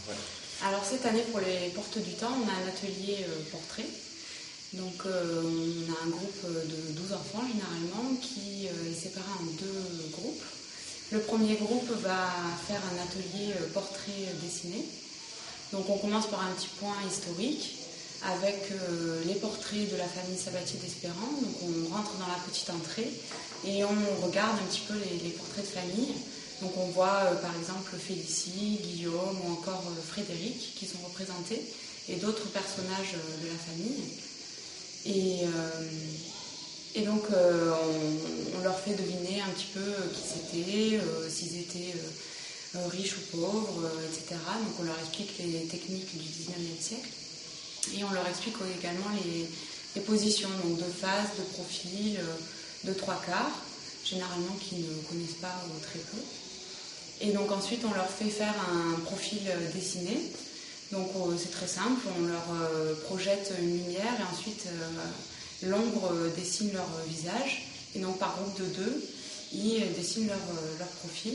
Ouais. Alors cette année, pour les portes du temps, on a un atelier portrait. Donc on a un groupe de 12 enfants généralement qui est séparé en deux groupes. Le premier groupe va faire un atelier portrait dessiné. Donc on commence par un petit point historique avec les portraits de la famille Sabatier d'Espérance. Donc on rentre dans la petite entrée et on regarde un petit peu les portraits de famille. Donc on voit par exemple Félicie, Guillaume ou encore Frédéric qui sont représentés et d'autres personnages de la famille. Et donc on leur fait deviner un petit peu qui c'était, s'ils étaient riches ou pauvres, etc. Donc on leur explique les techniques du 19e siècle et on leur explique également les positions, donc de face, de profil, de trois quarts, généralement qu'ils ne connaissent pas ou très peu. Et donc ensuite on leur fait faire un profil dessiné. Donc c'est très simple, on leur projette une lumière et ensuite l'ombre dessine leur visage. Et donc par groupe de deux, ils dessinent leur profil.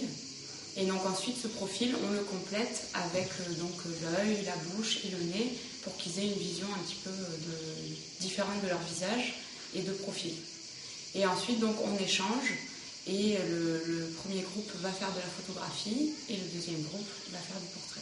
Et donc ensuite ce profil, on le complète avec donc l'œil, la bouche et le nez pour qu'ils aient une vision un petit peu différente de leur visage et de profil. Et ensuite donc on échange et le premier groupe va faire de la photographie et le deuxième groupe va faire du portrait.